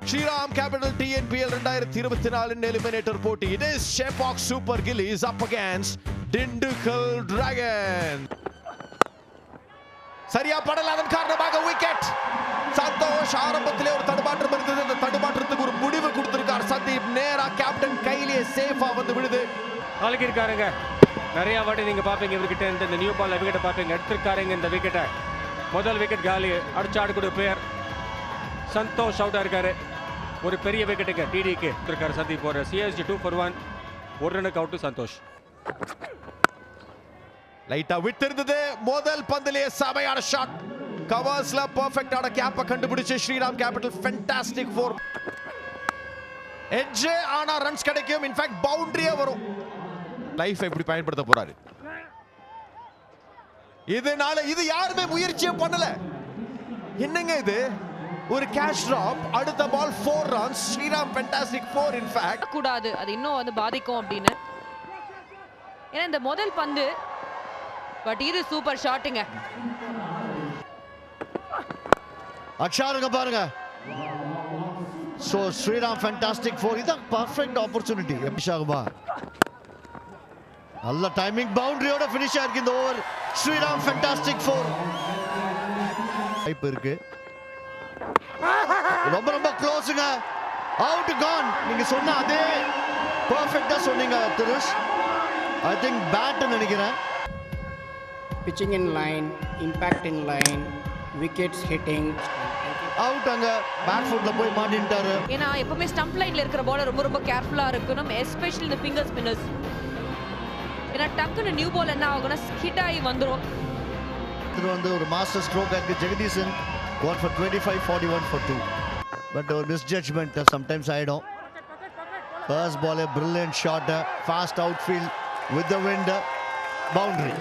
Shriram Capital TNPL 2024 eliminator போட்டி. It is Chepauk Super Gillies up against Dindigul Dragon. சரியா படல, அதன் காரணமாக விக்கெட். சந்தோஷ் ஆரம்பத்திலே ஒரு தடுமாற்றம் இருந்தது, அந்த தடுமாற்றத்துக்கு ஒரு முடிவு கொடுத்திருக்கார் சந்தீப். நேரா கேப்டன் கையிலே சேஃபா வந்து விடுது. ஆளுக்கிருக்காருங்க. நிறைய வாட்டி நீங்க பாப்பீங்க இவர்கிட்ட இந்த நியூ பால் விக்கெட்டை பாப்பீங்க. எடுத்திருக்காருங்க இந்த விக்கெட்டை. முதல் விக்கெட் காலி. அடிச்சு ஆடக்கூடிய பிளேயர் சந்தோஷ் அவுட்டா இருக்காரு. ஒரு பெரிய விக்கெட்டுக்கு டிடிக்கு இருக்காரு சந்தீப். ஒரு சிஎஸ்ஜி 2 for 1. ஒரு ரனுக்கு அவுட்டு சந்தோஷ். லைட்டா விட்டு இருந்தது. முதல் பந்திலே சமையான ஷாட். கவர்ஸ்ல பெர்ஃபெக்ட்டான கேப்பை கண்டுபிடிச்சு ஸ்ரீராம் கேபிட்டல் ஃபேண்டாஸ்டிக் 4. எட்ஜ் ஆனா ரன்ஸ் கிடைக்கும். இன்ஃபேக்ட் பவுண்டரியே வரும். லைஃப் எப்படி பயன்படுத்த போறாரு? இதனால இது யாருமே முயற்சியே பண்ணல. என்னங்க இது? ஒரு கேஷ் டிராப், அடுத்த ball 4 runs. Shriram fantastic 4 in fact. கூடாது, அது இன்னும் வந்து பாதிக்கும் அப்படின்னு. ஏன்னா இந்த முதல் பந்து, பட் இது சூப்பர் ஷாட்டுங்க. அக்ஷாருங்க பாருங்க. So Shriram fantastic 4. இது பர்ஃபெக்ட் ஆப்பர்ச்சுனிட்டி. அபிஷாகுமா நல்ல டைமிங், பவுண்டரியோட ஃபினிஷ் ஆயிருக்கு இந்த ஓவர். ஸ்ரீராம் ஃபேண்டாஸ்டிக் 4 வாய்ப்பு இருக்கு. ரொம்ப ரொம்ப க்ளோஸ்ங்க. அவுட் கான். நீங்க சொன்ன அதே பெர்ஃபெக்ட்டா சொன்னீங்க திருஷ். ஐ திங்க் பேட் நினைக்கிறேன். Pitching in line, impact in line, wickets hitting. Out. அங்க பேக் ஃபுட்ல போய் மாட்டிட்டாரு. ஏன்னா எப்பவுமே ஸ்டம்ப் லைன்ல இருக்கிற பால் ரொம்ப ரொம்ப கேர்ஃபுல்லா இருக்கணும், எஸ்பெஷலி இந்த ஃபிங்கர் ஸ்பின்னர்ஸ். ஏன்னா டக்குன்னு நியூ பால் என்ன ஆகும்னா ஹிட் ஆகி வந்துரும். இது வந்து ஒரு மாஸ்டர் ஸ்ட்ரோக் ஆக்கு. Jagadeesan gone for 25, 41 for 2. But ஒரு misjudgment sometimes ஆயிடும். First ball a brilliant shot, fast outfield with the wind, boundary.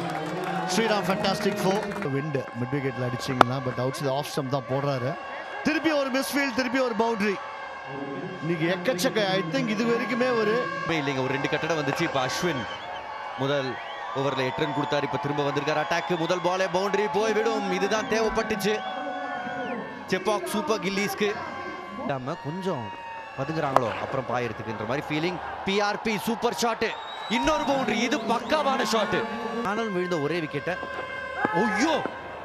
Shriram fantastic 4. Wind mid wicketல அடிச்சீங்கன்னா பட் அவுட்ஸ் ஆஃப் ஸ்டம்ப் தான் போடுறாரு. திருப்பி ஒரு மிஸ்ஃபீல்ட், திருப்பி ஒரு பவுண்டரி. இன்னைக்கு எக்கச்சக்க. ஐ திங்க் இது வரைக்குமே ஒரு இல்லைங்க. ஒரு 2 கட்டடம் வந்துச்சு. இப்போ அஸ்வின் முதல் ஓவரில் 8 ரன் கொடுத்தாரு. இப்போ திரும்ப வந்திருக்காரு அட்டாக்கு. முதல் பாலே பவுண்டரி போய்விடும். இதுதான் தேவைப்பட்டுச்சு செப்பாக் சூப்பர் கில்லிஸ்க்கு. நம்ம கொஞ்சம் பதுங்குறாங்களோ அப்புறம் பாயறதுக்குன்ற மாதிரி ஃபீலிங். பிஆர்பி சூப்பர் ஷாட்டு. இன்னொரு பவுண்டரி. இது பக்காவான ஷாட்டு. ஆனாலும் விழுந்த ஒரே விக்கெட்டை. ஐயோ,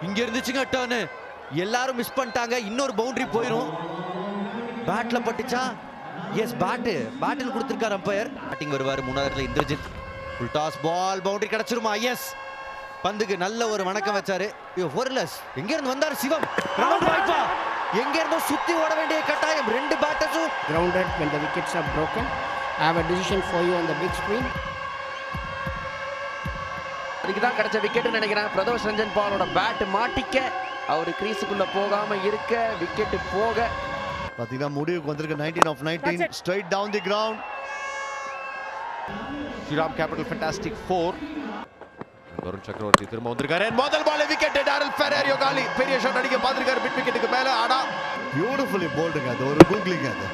இங்க இருந்துச்சுங்க டர்னு. எல்லாரும் மிஸ் பண்ணிட்டாங்க. இன்னொரு பவுண்டரி போயிடும். பேட்ல பட்டுச்சா? எஸ், பேட்டில் கொடுத்திருக்காரு அம்பையர். பேட்டிங் வருவார். 3வது Indrajith. Full toss ball. Boundary கிடைச்சிருமா? எஸ். பந்துக்கு நல்ல ஒரு வணக்கம் வச்சாரு. ஃபோர்லெஸ். எங்க இருந்து வந்தாரு சிவம்? ரவுண்ட் வாய்ப்பா. எங்க இருந்தோ சுத்தி ஓட வேண்டிய கட்டாயம். 2 பேட்டர்ஸும் Grounded when the wickets are broken. I have a decision for you on the big screen. அதுக்கு தான் கிடைச்ச விக்கெட்னு நினைக்கிறேன். பிரதோஷ் ரஞ்சன் பாலோட பேட் மாட்டிக்க அவர் கிரீஸுக்குள்ள போகாம இருக்க விக்கெட் போக பாத்தீங்கன்னா முடிவுக்கு வந்திருக்கு. 19 of 19 straight down the ground. Shriram capital fantastic 4. Varun Chakravarthy திரும்ப வந்திருக்காரு. முதல் பால் விக்கெட். டாரல் ஃபெராரியோ காலி. பெரிய ஷாட் அடிக்க பாத்துருக்காரு மிட் விக்கெட்டுக்கு மேல. ஆனா பியூட்டிஃபுல்லி போல்டுங்க. அது ஒரு கூகுளிங். அது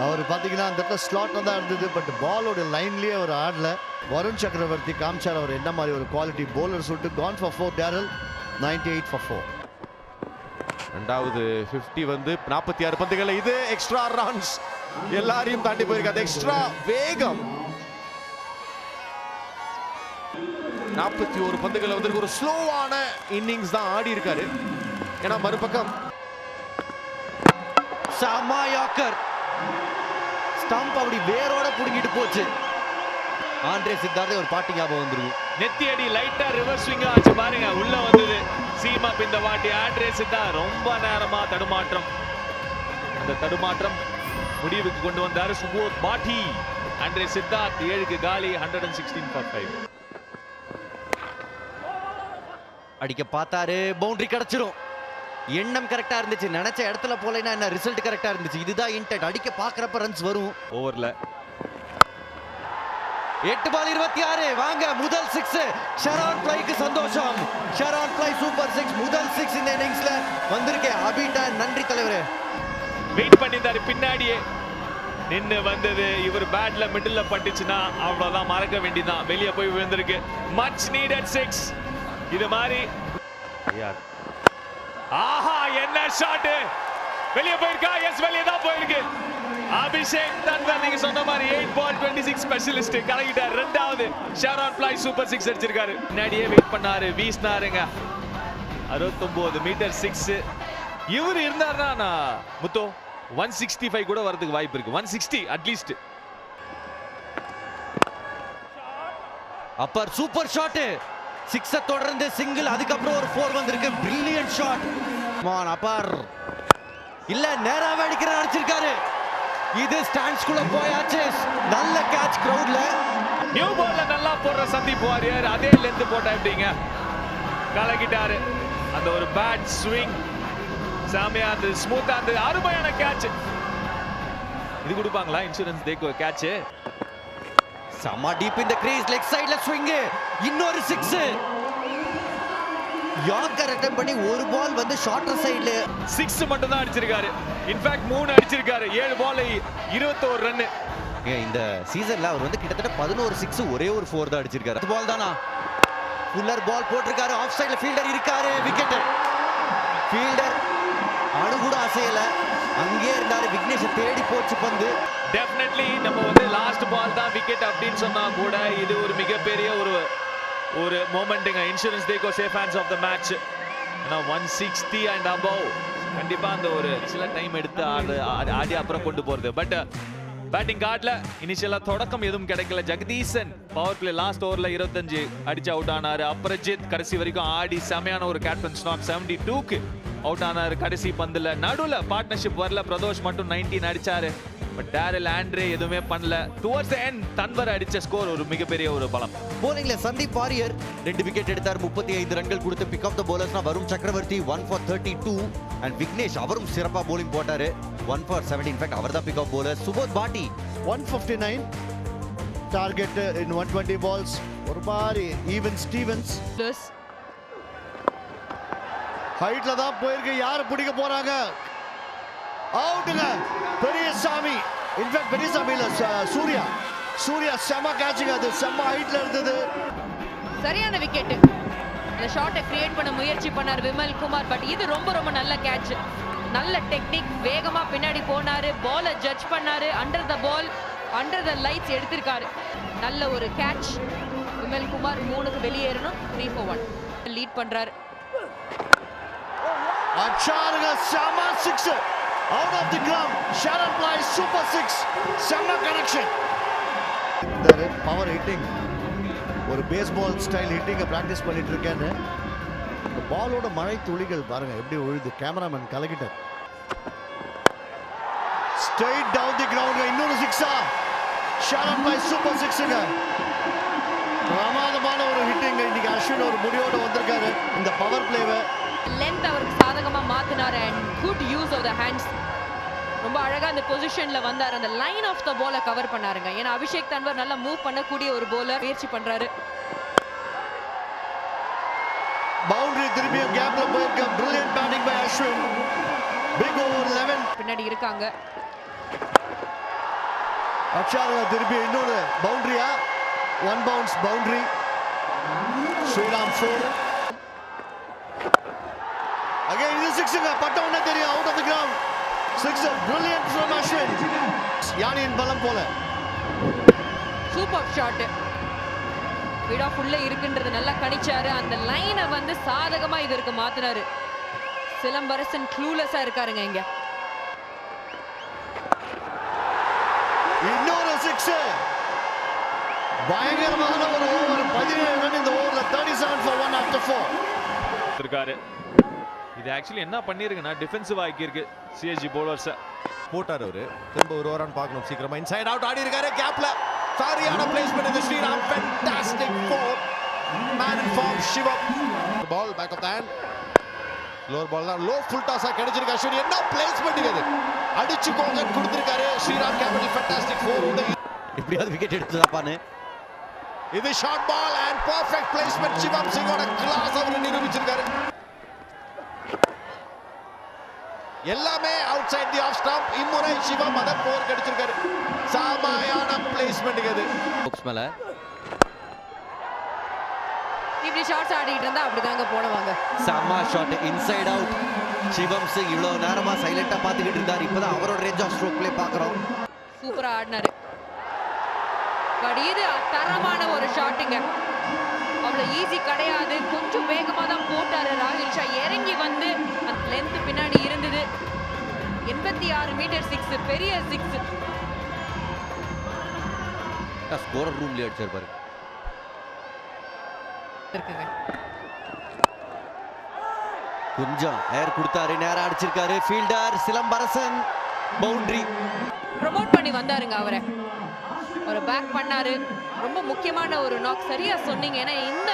அவர் பார்த்தீங்கன்னா அந்த இடத்துல ஸ்லாட் தான் இருந்தது. பட் பாலோட லைன்லேயே அவர் ஆடல. வருண் சக்கரவர்த்தி காமிச்சார் அவர் என்ன மாதிரி ஒரு குவாலிட்டி போலர் சொல்லிட்டு. Gone for 4 Daryl. 98 for 4. ரெண்டாவது 50 வந்து 46 பந்துகள். இது எக்ஸ்ட்ரா ரன்ஸ். எல்லாரையும் தாண்டி போயிருக்காது. எக்ஸ்ட்ரா வேகம். 41 பந்துகள் வந்து ஒரு ஸ்லோவான இன்னிங்ஸ் தான் ஆடி இருக்காரு. ஏன்னா மறுபக்கம் சமாயாக்கர் ஸ்டம்ப் அப்படி வேரோட புடுங்கிட்டு போச்சு. ஆண்ட்ரே சித்தார்த்தே ஒரு பாட்டி ஞாபகம் வந்துருக்கும். நெத்தி அடி லைட்டா ரிவர்ஸ் ஸ்விங் ஆச்சு பாருங்க. உள்ள வந்தது சீமா. இந்த வாட்டி ஆண்ட்ரே சித்தா ரொம்ப நேரமா தடுமாற்றம். அந்த தடுமாற்றம் முடிவுக்கு கொண்டு வந்தாரு சுபோத் பாட்டி. ஆண்ட்ரே சித்தார்த் 7க்கு காலி. 116 for 5. அடிக்க பார்த்தாரு. பவுண்டரி கிடைச்சிரும். எண்ணம் கரெக்டா இருந்துச்சு. நினைச்ச இடத்துல போலைன்னா என்ன ரிசல்ட் கரெக்டா இருந்துச்சு. இதுதான் இன்டென்ட். அடிக்க பார்க்கறப்ப ரன்ஸ் வரும். ஓவர்ல 8 பால் 26. வாங்க முதல் 6. ஷரான் பிளைக்கு சந்தோஷம். ஷரான் பிளை சூப்பர் 6. முதல் 6 இந்த இன்னிங்ஸ்ல வந்திருக்கேன். அபிட்டா நன்றி தலைவரே. வெயிட் பண்ணிட்டாரு. பின்னாடியே நின்னு வந்தது. இவர் பேட்ல மிடில்ல பட்டுச்சுன்னா அவ்வளவுதான், மறக்க வேண்டியதான். வெளியே போய் விழுந்திருக்கு. Much needed 6. இது மாதிரி ஆஹா என்ன ஷாட். வெளியே போயிருக்கா? எஸ், வெளியே தான் போயிருக்கு. அபிஷேக் தன்வர் நீங்க சொன்ன மாதிரி 8 பால் 26 ஸ்பெஷலிஸ்ட் கலக்கிட்டார். ரெண்டாவது ஷாரான் பிளாய் சூப்பர் 6 அடிச்சிருக்காரு. முன்னாடியே வெயிட் பண்ணாரு, வீசினாருங்க. 69 மீட்டர் 6. இவர் இருந்தாருன்னா முத்தோ 165 கூட வரதுக்கு வாய்ப்பு இருக்கு. 160 அட்லீஸ்ட். Appar super shot. 6 தொடர்ந்து சிங்கிள், அதுக்கப்புறம் ஒரு 4 வந்திருக்கு. Brilliant shot. மான் அப்பர் இல்ல நேராவே அடிக்கிற அடிச்சிருக்காரு. இது ஸ்டாண்ட்ஸ் குள்ள போயாச்சு. நல்ல கேட்ச் கிரவுட்ல. நியூ பால்ல நல்லா போடுற சந்தீப் வாரியர் அதே லென்த் போட்டா எப்படிங்க கலக்கிட்டாரு. அந்த ஒரு பேட் ஸ்விங் சாமியா அந்த ஸ்மூத்தா அந்த அருமையான கேட்ச். இது கொடுப்பாங்களா இன்சூரன்ஸ் தேக்கோ கேட்ச். சமா டீப் இந்த கிரீஸ், லெக் சைடுல ஸ்விங். இன்னொரு 6. யார்கர் அட்டெம்ப்ட் பண்ணி ஒரு பால் வந்து ஷார்ட்டர் சைடுல 6 மட்டும் தான் அடிச்சிருக்காரு. இன்ஃபேக்ட் 3 அடிச்சிருக்காரு. 7 பால் 21 ரன். இந்த சீசன்ல அவர் வந்து கிட்டத்தட்ட 11 6 ஒரே ஒரு 4 தான் அடிச்சிருக்காரு. அந்த பால் தானா? புல்லர் பால் போட்டிருக்காரு. ஆஃப் சைடுல ஃபீல்டர் இருக்காரு. விக்கெட். ஃபீல்டர் அணு கூட அசையல, அங்கே இருந்தாரு. விக்னேஷ் தேடி போச்சு பந்து. டெஃபினெட்லி நம்ம வந்து லாஸ்ட் பால் தான் விக்கெட் அப்படின்னு சொன்னா கூட இது ஒரு மிகப்பெரிய ஒரு மொமெண்ட்டுங்க. இன்சூரன்ஸ் தேக்கோ safe hands of the match. ஏன்னா 160 அண்ட் அபவ் கண்டிப்பா அந்த ஒரு சில டைம் எடுத்து ஆடி அப்புறம் கொண்டு போறது. பட் பேட்டிங் கார்ட்ல இனிஷியலா தொடக்கம் எதுவும் கிடைக்கல. ஜெகதீசன் பவர் பிளே லாஸ்ட் ஓவர்ல 25 அடிச்சு அவுட் ஆனாரு. அப்ரஜித் கடைசி வரைக்கும் ஆடி செமையான ஒரு கேப்டன் ஸ்டாக் 72க்கு அவுட் ஆனாரு. கடைசி பந்துல நடுவுல பார்ட்னர்ஷிப் வரல. பிரதோஷ் மட்டும் 19 அடிச்சாரு. பட் டேரில் ஆண்ட்ரே எதுவுமே பண்ணல. டுவர்ட்ஸ் தி எண்ட் தன்வர் அடிச்ச ஸ்கோர் ஒரு மிகப்பெரிய ஒரு பலம். போலிங்ல சந்தீப் வாரியர் 2 விக்கெட் எடுத்தார். 35 ரன்கள் கொடுத்து பிக் ஆஃப் த பவுலர்ஸ்னா வருண் சக்கரவர்த்தி 1 for 32 அண்ட் விக்னேஷ் அவரும் சிறப்பா போலிங் போட்டாரு. 1 for 70. இன்ஃபேக்ட் அவர்தான் பிக் ஆஃப் பவுலர். சுபோத் பாட்டி 159 டார்கெட் இன் 120 balls. ஒரு மாதிரி ஈவன் ஸ்டீவன்ஸ் ஹைட்ல தான் போயிருக்கு. யாரு பிடிக்க போறாங்க? அவுட்டுங்க பெரியசாமி. இன்ஃபேக்ட் பெரியசாமி இல்ல சூர்யா செம கேட்சிங். அது செம ஹைட்ல இருந்தது. சரியான விக்கெட். இந்த ஷாட்டை கிரியேட் பண்ண முயற்சி பண்ணார் விமல் குமார். பட் இது ரொம்ப ரொம்ப நல்ல கேட்ச். நல்ல டெக்னிக். வேகமா பின்னாடி போனாரு. பாலை ஜட்ஜ் பண்ணாரு. Under the ball under the lights எடுத்திருக்காரு. நல்ல ஒரு கேட்ச். விமல் குமார் 3க்கு வெளியேறணும். 3 for 1 லீட் பண்றாரு. அச்சாருங்க செம 6 out of the ground. Sharon Ply super 6 செம கனெக்ஷன். இந்த பவர் ஹிட்டிங் ஒரு பேஸ்பால் ஸ்டைல் ஹிட்டிங்க பிராக்டிஸ் பண்ணிட்டு இருக்கேன்னு இந்த பாலோட மழை துளிகள் பாருங்க எப்படி விழுது. கேமராமேன் கலக்கிட்டார். Straight down the ground. இன்னொரு 6 ஷாரன் பிளை சூப்பர் 6ங்க. பிரமாதமான ஒரு ஹிட்டிங். இன்னைக்கு அஸ்வின் ஒரு முடிவோட வந்திருக்காரு. இந்த பவர் பிளேவை லென்த் அவருக்கு சாதகமா மாத்தினாரு and good use of the hands. ரொம்ப அழகா அந்த பொசிஷன்ல வந்தார். அந்த லைன் ஆஃப் த பாலை கவர் பண்ணாருங்க. ஏன்னா அபிஷேக் தன்வர் நல்லா மூவ் பண்ணக்கூடிய ஒரு போலர் முயற்சி பண்றாரு. பவுண்டரி திரும்பியும் கேப்ல போயிருக்கு. Brilliant batting by Ashwin. Big over 11 பின்னாடி இருக்காங்க. அச்சாருங்க திருப்பி இன்னொரு பவுண்டரியா? 1 bounce பவுண்டரி. ஸ்ரீராம் 4 again. இது 6ங்க. பட்ட உடனே தெரியும். Out of the ground. 6 brilliant from Ashwin. யானியின் பலம் போல. Super shot. விடா ஃபுல்ல இருக்குன்றது நல்லா கணிச்சாரு. அந்த லைனை வந்து சாதகமா இதற்கு மாத்தினாரு. சிலம்பரசன் க்ளூலெஸ்ஸா இருக்காருங்க இங்க. இன்னொரு 6 பயங்கரமான ஒரு ஓவர். 17 ரன் இந்த ஓவர்ல. 37 for 1 after 4 இருக்காரு. இது ஆக்சுவலி என்ன பண்ணிருக்குன்னா டிஃபென்சிவ் ஆக்கி இருக்கு சிஎஸ்ஜி பவுலர்ஸ். போட்டார் அவரு. திரும்ப ஒரு ஓவரான் பார்க்கணும் சீக்கிரமா. இன்சைட் அவுட் ஆடி இருக்காரு. கேப்ல சரியான பிளேஸ்மென்ட் இந்த Sriram. Fantastic four. Man in form Sivam. Ball back of the hand. Lower ball தான். லோ ஃபுல் டாஸா கிடைச்சிருக்கு. அஸ்வின் என்ன பிளேஸ்மென்ட் இது. அடிச்சு கோங்கன் கொடுத்திருக்காரு. Sriram capital fantastic four. எப்படியாவது விக்கெட் எடுத்துதாப்பானு. இது short ball and perfect placement. Sivam சிங்கோட கிளாஸ் அவர் நிரூபிச்சிருக்காரு. எல்லாமே outside the off stump. இம்முறை சிவம் அத போர் கடிச்சிருக்காரு. சாமாயான பிளேஸ்மென்ட் இது. பாக்ஸ் மேல இப்படி ஷாட்ஸ் ஆடிட்டு இருந்தா அப்படிதாங்க போடுவாங்க. சமா ஷாட் இன்சைட் அவுட். சிவம் சிங் இவ்வளவு நேரமா சைலண்டா பாத்துக்கிட்டு இருந்தார். இப்பதான் அவரோட ரேஞ்ச் ஆஃப் ஸ்ட்ரோக் ப்ளே பாக்குறோம். சூப்பரா ஆடினாரு. பட் இது தரமான ஒரு ஷாட்டுங்க. அவ்வளவு ஈஸி கிடையாது. கொஞ்சம் வேகமா தான் போட்டாரு ராகுல் ஷா. இறங்கி வந்து அந்த லென்த் பின்னாடி இருந்தது. 86 மீட்டர் 6, பெரிய 6. ஸ்கோரர் ரூம்ல அடிச்சார் பாருங்க. இருக்குங்க. கொஞ்சம் ஏர் கொடுத்தாரு, நேரா அடிச்சிருக்காரு. Fielder Silambarasan boundary. ப்ரமோட் பண்ணி வந்தாருங்க அவரை. ஒரு பேக் பண்ணாரு. ரொம்ப முக்கியமான ஒரு நாக். சரியா சொன்னீங்க. ஏன்னா இந்த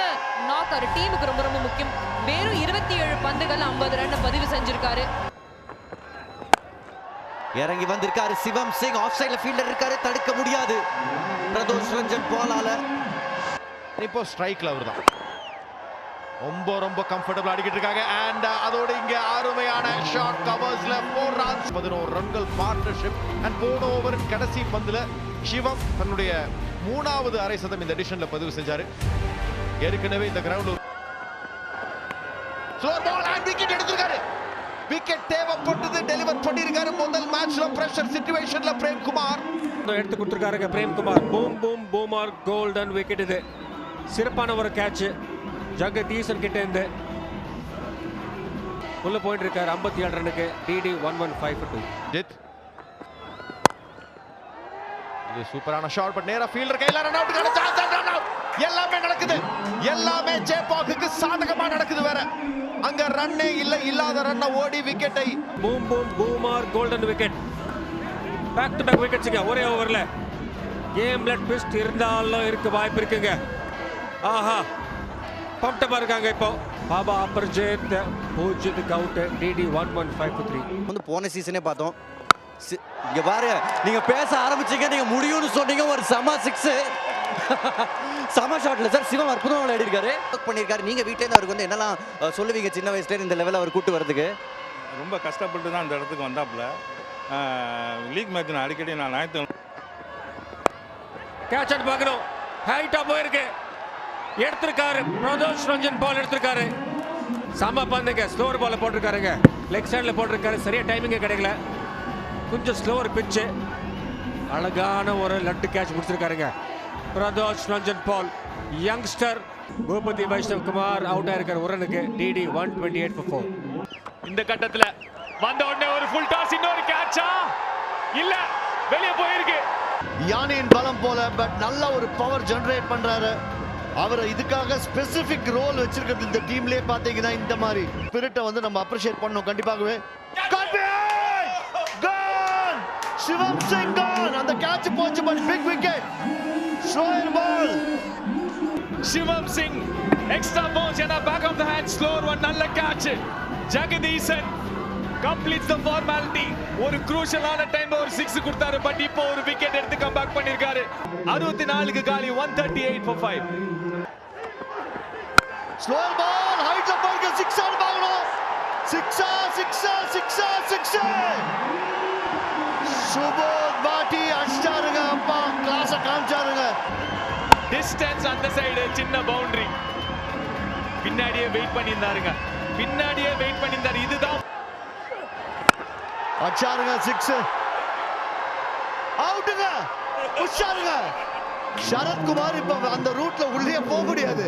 நாக் ஒரு டீமுக்கு ரொம்ப ரொம்ப முக்கியம். வெறும் 27 பந்துகள் 50 ரன் பதிவு செஞ்சிருக்காரு. இறங்கி வந்திருக்காரு சிவம் சிங். ஆஃப் சைடுல ஃபீல்டர் இருக்காரு, தடுக்க முடியாது. பிரதோஷ் ரஞ்சன் பாலால. இப்போ ஸ்ட்ரைக்ல அவர்தான் ரொம்ப ரொம்ப கம்ஃபர்டபிள் அடிக்கிட்டு இருக்காங்க. அண்ட் அதோட இங்க அருமையான ஷாட் கவர்ஸ்ல 4 ரன்ஸ் 11 ரன்கள் பார்ட்னர்ஷிப். அண்ட் போன ஓவர் கடைசி பந்துல சிவம் தன்னுடைய 3வது அரை சதம் இந்த எடிஷன்ல பதிவு செஞ்சாரு. ஏற்கனவே இந்த ground slower ball and wicket எடுத்திருக்காரு. விக்கெட் தேவைப்பட்டது, டெலிவர் பண்ணிருக்காரு. முதல் மேட்ச்ல பிரஷர் சிச்சுவேஷன்ல பிரேம்குமார் எடுத்து கொடுத்துருக்காருங்க. Premkumar boom boom boomer golden wicket. இது சிறப்பான ஒரு கேட்ச். ஜகதீசன் கிட்ட இருந்து உள்ள போயிட்டு இருக்காரு. 57 ரன்னுக்கு டிடி 115 ஜித். இது சூப்பரான ஷாட். பட் நேரா ஃபீல்டர் கையில ரன் அவுட் கிடைச்சா ரன் அவுட். எல்லாமே நடக்குது. எல்லாமே ஜெயபாக்குக்கு சாதகமா நடக்குது. வேற அங்க ரன்னே இல்ல. இல்லாத ரன்னை ஓடி விக்கெட்டை. Boom boom boomer golden wicket. Back to back விக்கெட்ஸ்ங்க ஒரே ஓவர்ல. கேம்ல ட்விஸ்ட் இருந்தாலும் இருக்கு, வாய்ப்பு இருக்குங்க. ஆஹா, பம்ப்டமா இருக்காங்க இப்போ. பாபா அபர்ஜித் 0 அவுட். டிடி 115 வந்து போன சீசனே பார்த்தோம். இங்க பாருங்க, நீங்க பேச ஆரம்பிச்சீங்க, நீங்க முடியும்னு சொன்னீங்க. ஒரு சம 6 சம ஷாட்ல சார் சிவம் அற்புதமா விளையாடிருக்காரு, பண்ணிருக்காரு. நீங்க வீட்ல இருந்து அவருக்கு வந்து என்னெல்லாம் சொல்லுவீங்க சின்ன வயசுல இந்த லெவல்ல அவர் கூட்டு வரதுக்கு? ரொம்ப கஷ்டப்பட்டு தான் இந்த இடத்துக்கு வந்தாப்புல. லீக் மேட்ச் நான் அடிக்கடி நான் ஞாயிற்று கேட்ச் அவுட் பார்க்கணும். ஹைட்டா போயிருக்கு, எடுத்திருக்காரு. பிரதோஷ் ரஞ்சன் பால் எடுத்திருக்காரு. சம பந்துங்க. ஸ்லோவர் பால் போட்டிருக்காருங்க. லெக் சைடில் போட்டிருக்காரு. சரியா டைமிங்கே கிடைக்கல. கொஞ்சம் ஸ்லோவர் பிச்சு. அழகான ஒரு லட்டு கேட்ச் முடிச்சிருக்காருங்க பிரதோஷ் ரஞ்சன் பால். யங்ஸ்டர் பூபதி வைஷ்ணவ் குமார் அவுட் ஆயிருக்காரு ஒரு ரனுக்கு. DD 128 for 4. இந்த கட்டத்துல வந்த உடனே ஒரு ஃபுல் டாஸ். இன்னொரு கேட்சா இல்ல, வெளியே போயிருக்கு. யானையின் பலம் போல. பட் நல்ல ஒரு பவர் ஜெனரேட் பண்றாரு. அவர் இதுக்காக ஸ்பெசிபிக் ரோல் வச்சிருக்கிறது இந்த டீம்லயே பாத்தீங்கன்னா இந்த மாதிரி ஸ்பிரிட்டை வந்து நம்ம அப்ரிஷியேட் பண்ணோம் கண்டிப்பாகவே. சிவம் சிங் கான் அந்த கேட்ச் போச்சு. But big wicket. Slower ball. Sivam Singh extra bounce. ஏன்னா back of the hand slower one. நல்ல catch. Jagadeesan completes the formality. ஒரு குரூஷியலான டைம்ல ஒரு 6 கொடுத்தாரு. பட் இப்போ ஒரு விக்கெட் எடுத்து கம் பேக் பண்ணிருக்காரு. 64க்கு காலி. 138 for 5. ஸ்லோயர் பால் ஹைட்ல போயிருக்கு. 6 ஆன் பாக்கணும். 6 சுபோத் பாட்டி அடிச்சாருங்க. அப்பா கிளாஸ காமிச்சாருங்க. டிஸ்டன்ஸ் அந்த சைடு சின்ன பவுண்டரி. பின்னாடியே வெயிட் பண்ணியிருந்தாருங்க. இதுதான் அடிச்சாருங்க. 6 அவுட்டுங்க. உஷாருங்க. சரத்குமார் இப்ப அந்த ரூட்ல உள்ளே போக முடியாது.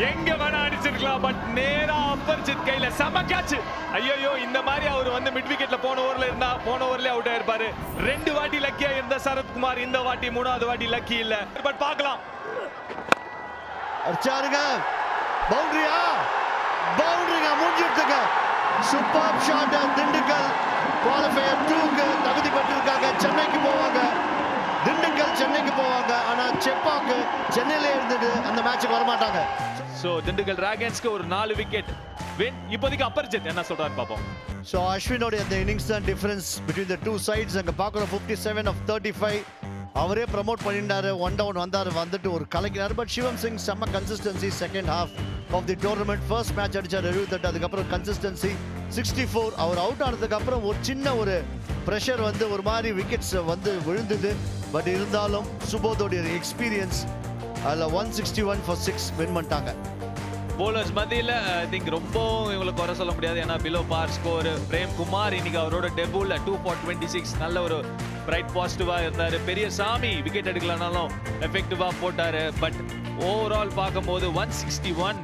எங்க வேணா அடிச்சிருக்கலாம். பட் நேரா அபர்ஜித் கையில செம கேட்ச். ஐயோ, இந்த மாதிரி அவர் வந்து மிட் விக்கெட்ல போன ஓவர்ல அவுட் ஆயிருப்பாரு. 2 வாட்டி லக்கியா இருந்த சரத்குமார் இந்த வாட்டி 3வது வாட்டி லக்கி இல்ல. பட் பார்க்கலாம். அடிச்சாருங்க. பவுண்டரிங்க முடிஞ்சிருச்சுங்க. Super shot. திண்டுக்கல் குவாலிஃபயர் 2க்கு தகுதி பெற்றிருக்காங்க. சென்னைக்கு போவாங்க. திண்டுக்கல் சென்னைக்கு போவாங்க. ஆனா செப்பாக்கு சென்னையில இருந்தது அந்த மேட்சுக்கு வர மாட்டாங்க. சோ திண்டுக்கல் டிராகன்ஸ்க்கு ஒரு 4 விக்கெட் வின். இப்போதைக்கு அபர்ஜித் என்ன சொல்றாரு பாப்போம். சோ அஸ்வினோட அந்த இன்னிங்ஸ் தான் difference between the two sides. அங்க பார்க்குற 57 of 35 அவரே ப்ரமோட் பண்ணிட்டாரு. 1 down வந்துட்டு ஒரு கலக்கினார். பட் சிவம் சிங் செம்ம consistency. Second half of the tournament first match அடிச்சார் 78. அதுக்கப்புறம் கன்சிஸ்டன்சி 64. அவர் அவுட் ஆனதுக்கு அப்புறம் ஒரு சின்ன ஒரு ப்ரெஷர் வந்து ஒரு மாதிரி விக்கெட்ஸ் வந்து விழுந்தது. பட் இருந்தாலும் சுபோதோடைய எக்ஸ்பீரியன்ஸ் அதில் 161 for 6 வின் பண்ணிட்டாங்க. bowlers மத்தியில் ஐ திங்க் ரொம்ப இவங்களுக்கு குறை சொல்ல முடியாது. ஏன்னா பிலோ பார் ஸ்கோர். பிரேம் குமார் இன்னைக்கு அவரோட டெபுல 2 for 26 நல்ல ஒரு பிரைட் பாசிட்டிவா இருந்தாரு. பெரிய சாமி விக்கெட் எடுக்கலனாலும் எஃபெக்டிவா போட்டாரு. பட் ஓவரால் பார்க்கும்போது 161